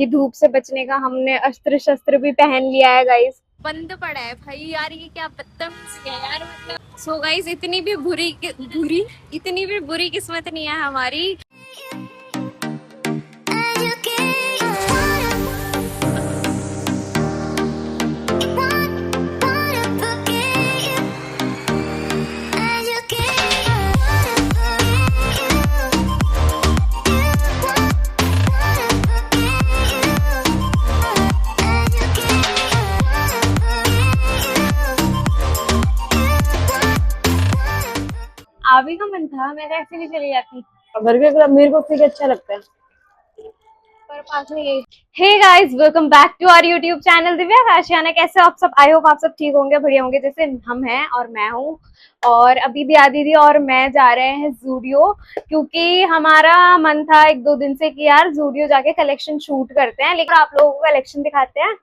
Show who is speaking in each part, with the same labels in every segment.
Speaker 1: ये धूप से बचने का हमने अस्त्र शस्त्र भी पहन लिया है गाइस। बंद पड़ा है भाई यार, ये क्या बदतमीजी है यार। मतलब सो गाइस, इतनी भी बुरी किस्मत नहीं है हमारी। आवी का मन था, मैं ऐसे भी चली जाती। बर्गर क्लब मेरे को फिर अच्छा लगता है, पर पास में यही। Hey guys, welcome back to our YouTube channel Divya Kashiyana. कैसे हो आप सब? आई होप आप सब ठीक होंगे, बढ़िया होंगे, जैसे हम हैं और मैं हूँ। और अभी दिया दीदी और मैं जा रहे हैं जूडियो, क्योंकि हमारा मन था एक दो दिन से कि यार जूडियो जाके कलेक्शन शूट करते हैं, लेकिन आप लोगों को कलेक्शन दिखाते हैं।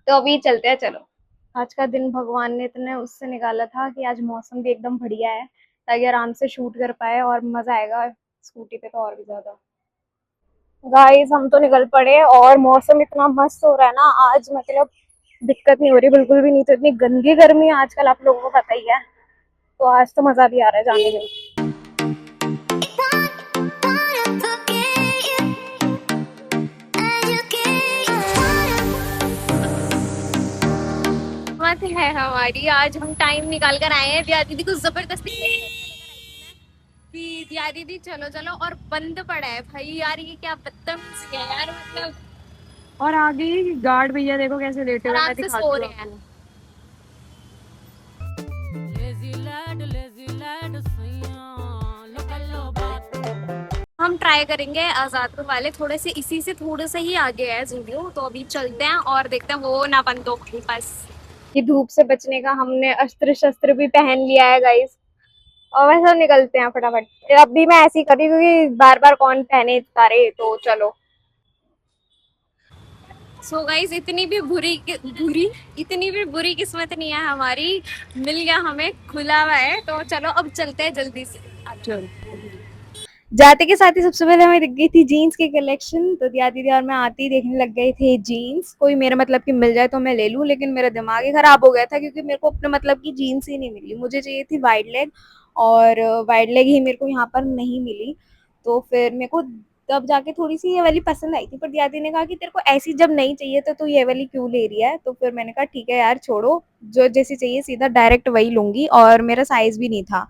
Speaker 1: तो अभी चलते हैं, चलो। आज का दिन भगवान ने इतने उससे निकाला था कि आज मौसम भी एकदम बढ़िया है, ताकि आराम से शूट कर पाए और मजा आएगा स्कूटी पे तो और भी ज्यादा। गाइस, हम तो निकल पड़े और मौसम इतना मस्त हो रहा है ना आज, मतलब दिक्कत नहीं हो रही बिल्कुल भी नहीं। तो इतनी गंदी गर्मी है आजकल, आप लोगों को पता ही है। तो आज तो मजा भी आ रहा है जाने में। मत है हमारी, आज हम टाइम निकाल कर आए हैं। दिया दीदी को जबरदस्ती कि दिया दीदी चलो चलो, और बंद पड़ा है भाई यार, ये क्या बदतमीजी है यार। मतलब
Speaker 2: और आगे गार्ड भैया देखो कैसे लेटे हुए हैं,
Speaker 1: आराम
Speaker 2: मैं
Speaker 1: से
Speaker 2: दिखाती
Speaker 1: सो
Speaker 2: हूँ
Speaker 1: रहे हैं।
Speaker 2: आपको।
Speaker 1: हम ट्राई करेंगे आजादपुर वाले, थोड़े से इसी से थोड़े से ही आगे है जूडियो, तो अभी चलते हैं और देखते हैं वो ना बंद हो कहीं पास। ये धूप से बचने का हमने अस्त्र शस्त्र भी पहन लिया है गाइस, और वैसे निकलते हैं फटाफट। अब भी मैं ऐसे ही कर रही हूँ क्योंकि बार बार कौन पहने सारे, तो चलो। सो गाइस, इतनी भी बुरी किस्मत नहीं है हमारी, मिल गया हमें खुला हुआ है। तो चलो अब चलते हैं जल्दी से।
Speaker 2: चल
Speaker 1: जाते के साथ ही सबसे पहले हमें दिख गई थी जीन्स की कलेक्शन। तो दिया दीदी और मैं आती ही देखने लग गए थे जीन्स। कोई मेरे मतलब की मिल जाए तो मैं ले लूं, लेकिन मेरा दिमाग ही खराब हो गया था क्योंकि मेरे को अपने मतलब की जीन्स ही नहीं मिली। मुझे चाहिए थी वाइड लेग, और वाइड लेग ही मेरे को यहाँ पर नहीं मिली। तो फिर मेरे को तब जाके थोड़ी सी ये वाली पसंद आई थी, पर दिया दीदी ने कहा कि तेरे को ऐसी जब नहीं चाहिए तो तू ये वाली क्यों ले रही है। तो फिर मैंने कहा ठीक है यार छोड़ो, जो जैसी चाहिए सीधा डायरेक्ट वही लूंगी, और मेरा साइज भी नहीं था।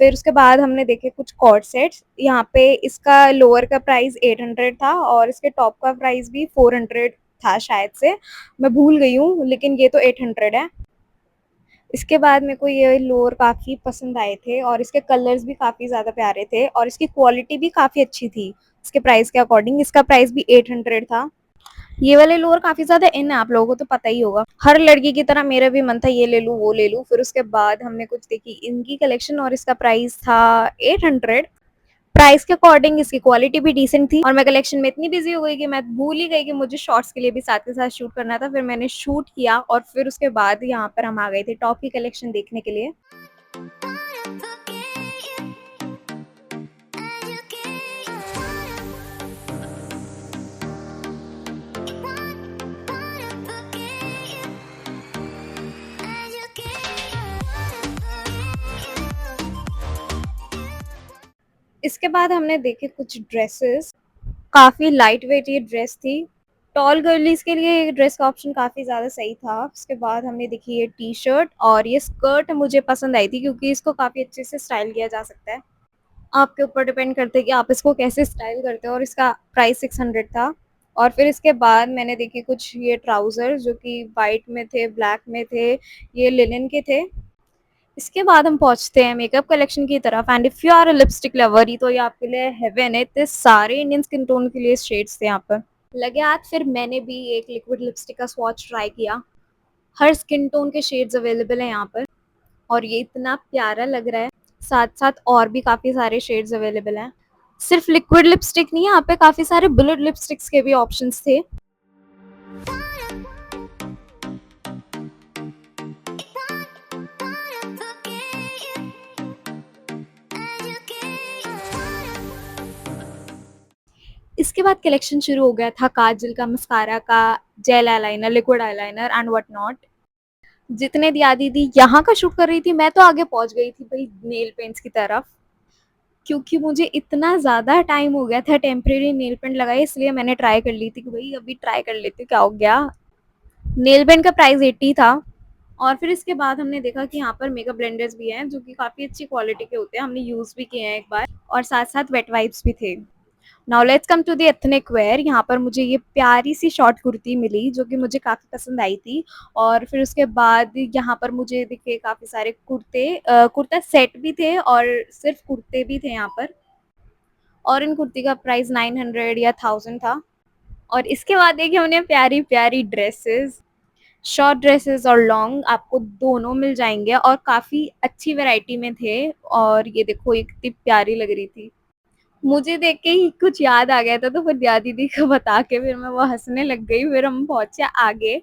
Speaker 1: फिर उसके बाद हमने देखे कुछ कॉर्ड सेट्स। यहाँ पे इसका लोअर का प्राइस 800 था और इसके टॉप का प्राइस भी 400 था शायद से, मैं भूल गई हूँ, लेकिन ये तो 800 है। इसके बाद मेरे को ये लोअर काफ़ी पसंद आए थे और इसके कलर्स भी काफ़ी ज़्यादा प्यारे थे और इसकी क्वालिटी भी काफ़ी अच्छी थी इसके प्राइस के अकॉर्डिंग। इसका प्राइस भी 800 था। ये वाले लोअर काफी ज्यादा इन है, आप लोगों को तो पता ही होगा। हर लड़की की तरह मेरा भी मन था ये ले लूं वो ले लूं। फिर उसके बाद हमने कुछ देखी इनकी कलेक्शन और इसका प्राइस था 800। प्राइस के अकॉर्डिंग इसकी क्वालिटी भी डिसेंट थी, और मैं कलेक्शन में इतनी बिजी हो गई कि मैं भूल ही गई कि मुझे शॉर्ट्स के लिए भी साथ के साथ शूट करना था। फिर मैंने शूट किया और फिर उसके बाद यहाँ पर हम आ गए थे टॉप की कलेक्शन देखने के लिए। इसके बाद हमने देखे कुछ ड्रेसेस। काफ़ी लाइट वेट ये ड्रेस थी। टॉल गर्लीज के लिए ये ड्रेस का ऑप्शन काफ़ी ज़्यादा सही था। उसके बाद हमने देखी ये टी शर्ट, और ये स्कर्ट मुझे पसंद आई थी क्योंकि इसको काफ़ी अच्छे से स्टाइल किया जा सकता है। आपके ऊपर डिपेंड करते हैं कि आप इसको कैसे स्टाइल करते हो। और इसका प्राइस 600 था। और फिर इसके बाद मैंने देखी कुछ ये ट्राउज़र जो कि वाइट में थे, ब्लैक में थे, ये लिनन के थे। इसके बाद हम पहुंचते हैं मेकअप कलेक्शन की तरफ। And if you are a lipstick lover, तो ये आपके लिए हेवन है। इतने सारे इंडियन स्किन टोन के लिए शेड्स थे यहाँ पर। लगे हाथ, फिर मैंने भी एक लिक्विड लिपस्टिक का स्वॉच ट्राई किया। हर स्किन टोन के शेड्स अवेलेबल हैं यहाँ पर, और ये इतना प्यारा लग रहा है। साथ साथ और भी काफ़ी सारे शेड्स अवेलेबल हैं। सिर्फ लिक्विड लिपस्टिक नहीं, यहाँ पे काफ़ी सारे बुलेट लिपस्टिक्स के भी ऑप्शंस थे। इसके इसके बाद कलेक्शन शुरू हो गया था काजल का, मस्कारा का, jail eyeliner, liquid eyeliner and what not. जितने दिया दीदी यहाँ का शूट कर रही थी, मैं तो आगे पहुंच गई थी भाई नेल पेंट्स की तरफ, क्योंकि मुझे इतना ज़्यादा टाइम हो गया था टेम्परेरी नेल पेंट लगाए, इसलिए मैंने ट्राई कर ली थी कि भाई अभी ट्राई कर लेती हूँ क्या हो गया। नेल पेंट का प्राइस 80 था। और फिर इसके बाद हमने देखा कि यहाँ पर मेकअप ब्लेंडर्स भी हैं जो कि काफ़ी अच्छी क्वालिटी के होते हैं, हमने यूज़ भी किए हैं एक बार, और साथ साथ वेट वाइप्स भी थे। Now let's come to the ethnic wear. यहाँ पर मुझे ये प्यारी सी शॉर्ट कुर्ती मिली जो कि मुझे काफ़ी पसंद आई थी। और फिर उसके बाद यहाँ पर मुझे दिखे काफ़ी सारे कुर्ता सेट भी थे और सिर्फ कुर्ते भी थे यहाँ पर, और इन कुर्ती का प्राइस 900 या 1000 था। और इसके बाद देखिए हमने प्यारी प्यारी ड्रेसेस, शॉर्ट ड्रेसेस और लॉन्ग, आपको दोनों मिल जाएंगे और काफ़ी अच्छी वैरायटी में थे। और ये देखो ये कितनी प्यारी लग रही थी, मुझे देख के ही कुछ याद आ गया था, तो फिर दिया दीदी को बता के फिर मैं वो हंसने लग गई। फिर हम पहुंचे आगे।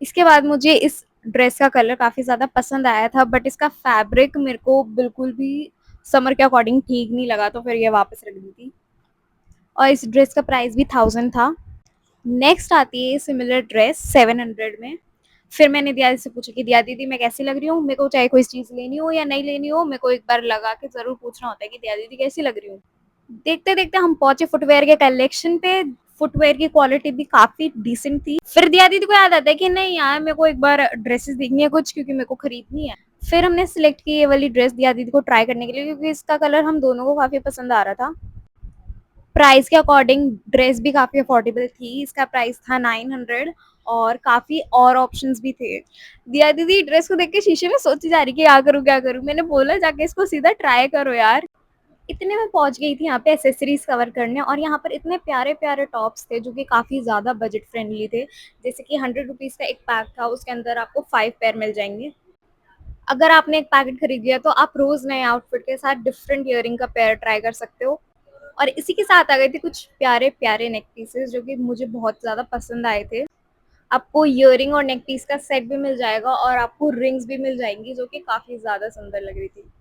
Speaker 1: इसके बाद मुझे इस ड्रेस का कलर काफ़ी ज़्यादा पसंद आया था, बट इसका फैब्रिक मेरे को बिल्कुल भी समर के अकॉर्डिंग ठीक नहीं लगा, तो फिर ये वापस रख दी थी। और इस ड्रेस का प्राइस भी 1000 था। नेक्स्ट आती है सिमिलर ड्रेस 700 में। फिर मैंने दिया से पूछा कि दिया दीदी मैं कैसी लग रही हूँ, मेरे को चाहे कोई चीज़ लेनी हो या नहीं लेनी हो, मेरे को एक बार लगा के ज़रूर पूछना होता है कि दिया दीदी कैसी लग रही हूँ। देखते देखते हम पहुंचे फुटवेयर के कलेक्शन पे। फुटवेयर की क्वालिटी भी काफी डिसेंट थी। फिर दिया दीदी को याद आता है कि नहीं यार मेरे को एक बार ड्रेसेस देखनी है कुछ, क्योंकि मेरे को खरीदनी है। फिर हमने सिलेक्ट की ये वाली ड्रेस दिया दीदी को ट्राई करने के लिए, क्योंकि इसका कलर हम दोनों को काफी पसंद आ रहा था। प्राइस के अकॉर्डिंग ड्रेस भी काफी अफोर्डेबल थी। इसका प्राइस था 900 और काफी और ऑप्शंस भी थे। दिया दीदी ड्रेस को देख के शीशे में सोची जा रही कि क्या करूँ क्या करूँ। मैंने बोला जाके इसको सीधा ट्राई करो यार। इतने में पहुंच गई थी यहाँ पे एसेसरीज कवर करने, और यहाँ पर इतने प्यारे प्यारे टॉप्स थे जो कि काफ़ी ज़्यादा बजट फ्रेंडली थे। जैसे कि 100 रुपीज़ का एक पैक था, उसके अंदर आपको 5 पेयर मिल जाएंगे। अगर आपने एक पैकेट खरीद लिया तो आप रोज़ नए आउटफिट के साथ डिफरेंट ईयरिंग का पेयर ट्राई कर सकते हो। और इसी के साथ आ गए थे कुछ प्यारे प्यारे नेक पीसेस जो कि मुझे बहुत ज़्यादा पसंद आए थे। आपको ईयरिंग और नेक पीस का सेट भी मिल जाएगा और आपको रिंग्स भी मिल जाएंगी जो कि काफ़ी ज़्यादा सुंदर लग रही थी।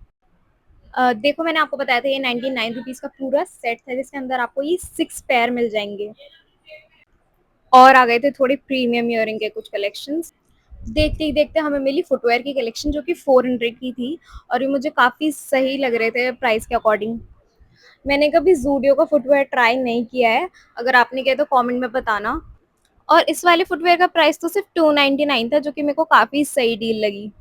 Speaker 1: देखो मैंने आपको बताया था ये 99 रुपीज़ का पूरा सेट था, जिसके अंदर आपको ये 6 पेयर मिल जाएंगे। और आ गए थे थोड़े प्रीमियम ईयरिंग के कुछ कलेक्शंस। देखते ही देखते हमें मिली फुटवेयर की कलेक्शन जो कि 400 की थी, और ये मुझे काफ़ी सही लग रहे थे प्राइस के अकॉर्डिंग। मैंने कभी ज़ूडियो का फुटवेयर ट्राई नहीं किया है, अगर आपने किया तो कमेंट में बताना। और इस वाले फुटवेयर का प्राइस तो सिर्फ 299 था, जो कि मेरे को काफ़ी सही डील लगी।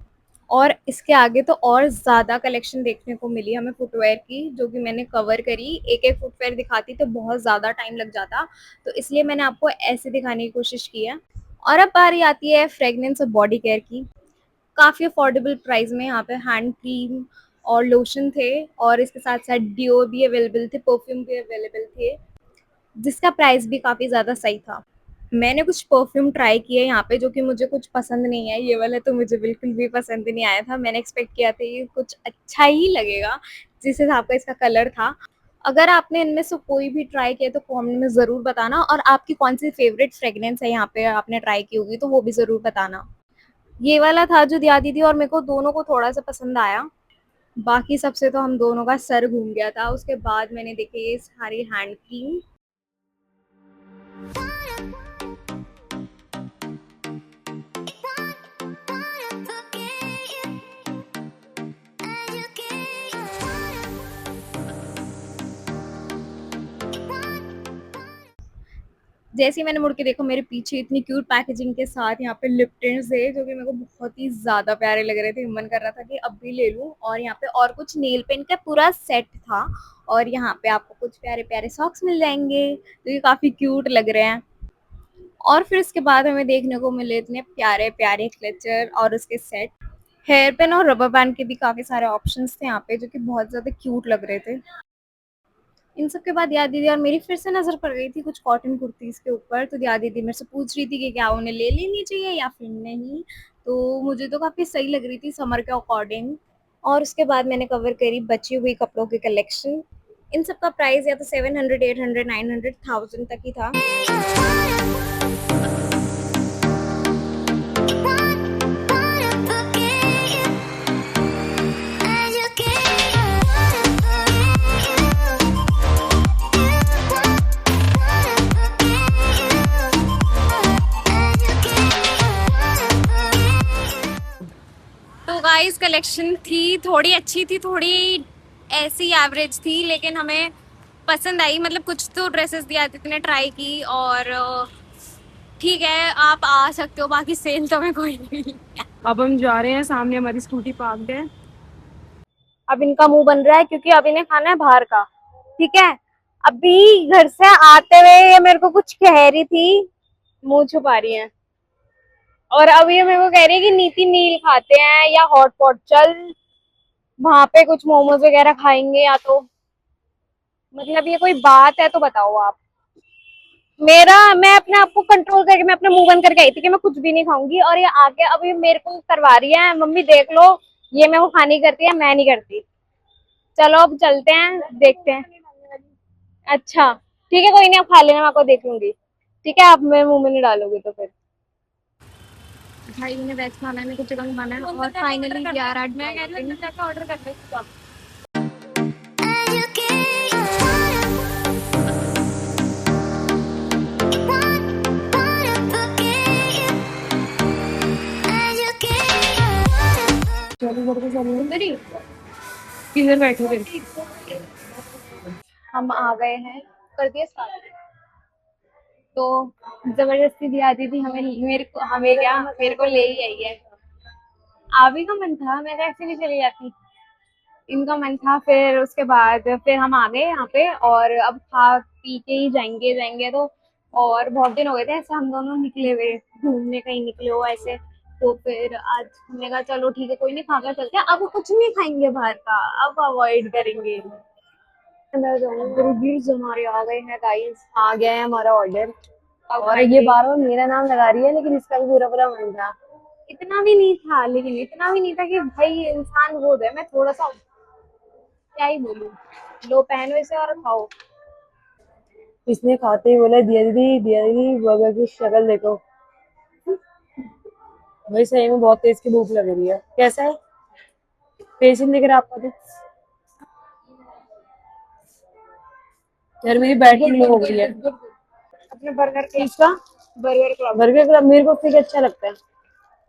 Speaker 1: और इसके आगे तो और ज़्यादा कलेक्शन देखने को मिली हमें फुटवेयर की, जो कि मैंने कवर करी। एक एक फुटवेयर दिखाती तो बहुत ज़्यादा टाइम लग जाता, तो इसलिए मैंने आपको ऐसे दिखाने की कोशिश की है। और अब बारी आती है फ्रेगनेंस और बॉडी केयर की। काफ़ी अफोर्डेबल प्राइस में यहाँ पे हैंड क्रीम और लोशन थे, और इसके साथ साथ डिओ भी अवेलेबल थे, परफ्यूम भी अवेलेबल थे, जिसका प्राइस भी काफ़ी ज़्यादा सही था। मैंने कुछ परफ्यूम ट्राई किए यहाँ पे जो कि मुझे कुछ पसंद नहीं है। ये वाला तो मुझे बिल्कुल भी पसंद नहीं आया था। मैंने एक्सपेक्ट किया था ये कुछ अच्छा ही लगेगा जिस हिसाब का इसका कलर था। अगर आपने इनमें से कोई भी ट्राई किया तो कमेंट में ज़रूर बताना, और आपकी कौन सी फेवरेट फ्रेगनेंस है यहाँ पे आपने ट्राई की होगी तो वो भी ज़रूर बताना। ये वाला था जो दिया दीदी और मेरे को दोनों को थोड़ा सा पसंद आया। बाकी सबसे तो हम दोनों का सर घूम गया था। उसके बाद मैंने देखी ये सारी हैंड क्रीम। जैसे ही मैंने मुड़ के देखा मेरे पीछे इतनी क्यूट पैकेजिंग के साथ यहाँ पे लिप्टन्स थे जो कि मेरे को बहुत ही ज़्यादा प्यारे लग रहे थे। मन कर रहा था कि अब भी ले लूँ। और यहाँ पे और कुछ नेल पेंट का पूरा सेट था, और यहाँ पे आपको कुछ प्यारे प्यारे सॉक्स मिल जाएंगे जो कि काफ़ी क्यूट लग रहे हैं। और फिर इसके बाद हमें देखने को मिले इतने प्यारे प्यारे क्लचर और उसके सेट। हेयर पेन और रबर बैंड के भी काफ़ी सारे ऑप्शंस थे यहाँ पे जो कि बहुत ज़्यादा क्यूट लग रहे थे। इन सब के बाद दिया दीदी और मेरी फिर से नज़र पड़ गई थी कुछ कॉटन कुर्तीज़ के ऊपर। तो दिया दीदी मेरे से पूछ रही थी कि क्या उन्हें ले लेनी चाहिए या फिर नहीं। तो मुझे तो काफ़ी सही लग रही थी समर के अकॉर्डिंग। और उसके बाद मैंने कवर करी बची हुई कपड़ों की कलेक्शन। इन सब का प्राइस या तो 700, 800, 900, 1000 तक ही था। गाइस कलेक्शन थी, थोड़ी अच्छी थी, थोड़ी ऐसी एवरेज थी, लेकिन हमें पसंद आई। मतलब कुछ तो ड्रेसेस दिया ने ट्राई की, और ठीक है आप आ सकते हो, बाकी सेल तो हमें कोई नहीं।
Speaker 2: अब हम जा रहे हैं, सामने हमारी स्कूटी पार्कड है।
Speaker 1: अब इनका मुंह बन रहा है क्योंकि अब इन्हें खाना है बाहर का, ठीक है। अभी घर से आते हुए ये मेरे को कुछ कह रही थी, मुंह छुपा रही है, और अब ये मेरे को कह रही है कि नीति मील खाते हैं या हॉट पॉट, चल वहां पे कुछ मोमोज वगैरह खाएंगे, या तो मतलब ये कोई बात है तो बताओ आप। मैं अपने आप को कंट्रोल करके मैं अपना मुंह बंद करके आई थी कि मैं कुछ भी नहीं खाऊंगी, और ये आके अब ये मेरे को करवा रही है, मम्मी देख लो ये मेरे को खानी करती है, मैं नहीं करती। चलो अब चलते हैं, देखते हैं। अच्छा ठीक है, कोई नहीं, अब खा लेना, मैं आपको देख लूंगी। ठीक है, आप मेरे मुंह में नहीं डालोगे तो फिर।
Speaker 2: भाई ने वेज खाना है, मेरे को चिकन खाना है, और फाइनली यार आज मैं कह रही हूँ ऑर्डर कर लेती। चलो घर पे चलिए, किधर बैठे थे?
Speaker 1: हम आ गए हैं, कर दिया स्टार्ट। तो जबरदस्ती दिया दी थी हमें, मेरे को, हमें क्या, मेरे को ले ही आई है। आवी का मन था, मैं तो ऐसे भी चली जाती, इनका मन था। फिर उसके बाद फिर हम आ गए यहाँ पे, और अब खा पी के ही जाएंगे जाएंगे तो। और बहुत दिन हो गए थे ऐसे हम दोनों निकले हुए, घूमने कहीं निकले हो ऐसे। तो फिर आज हमने कहा चलो ठीक है, कोई नहीं, खाकर चलते हैं। अब कुछ नहीं खाएंगे बाहर का, अब अवॉइड करेंगे। अंदर जाऊंगी, रिव्यूज हमारे आ गए हैं गाइस, आ गया है हमारा ऑर्डर। और ये बार बार मेरा नाम लगा रही है, लेकिन इसका भी पूरा पूरा मन था। इतना भी नहीं था, लेकिन इतना भी नहीं था कि भाई इंसान वो दे, मैं थोड़ा सा क्या ही बोलूं। लो पहनो इसे और खाओ। इसने खाते ही बोला, दिया दीदी बर्गर की शक्ल देखो। भाई सही में बहुत तेज की भूख लग रही है। कैसा है, पेशेंट दिख रहा है आपका तो? यार मेरी बैटरी लो हो गई है। अपने बर्गर क्लब का, बर्गर क्लब मेरे को फिर अच्छा लगता है,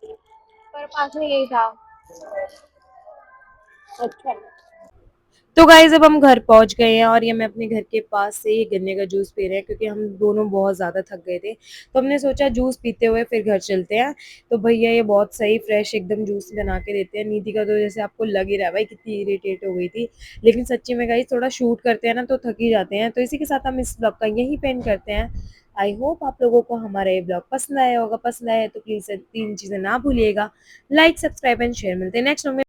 Speaker 1: पर पास में यही था। अच्छा, तो गाइज अब हम घर पहुंच गए हैं, और ये मैं अपने घर के पास से ये गन्ने का जूस पी रहे हैं, क्योंकि हम दोनों बहुत ज़्यादा थक गए थे। तो हमने सोचा जूस पीते हुए फिर घर चलते हैं। तो भैया ये बहुत सही फ्रेश एकदम जूस बना के देते हैं। नीति का तो जैसे आपको लग ही रहा है भाई कितनी इरिटेट हो गई थी, लेकिन सच्ची में गाइज थोड़ा शूट करते हैं ना तो थक ही जाते हैं। तो इसी के साथ हम इस ब्लॉग का यही पेंड करते हैं। आई होप आप लोगों को हमारा ये ब्लॉग पसंद आया होगा। पसंद आया तो प्लीज़ 3 चीज़ें ना भूलिएगा, लाइक, सब्सक्राइब एंड शेयर। मिलते हैं नेक्स्ट में।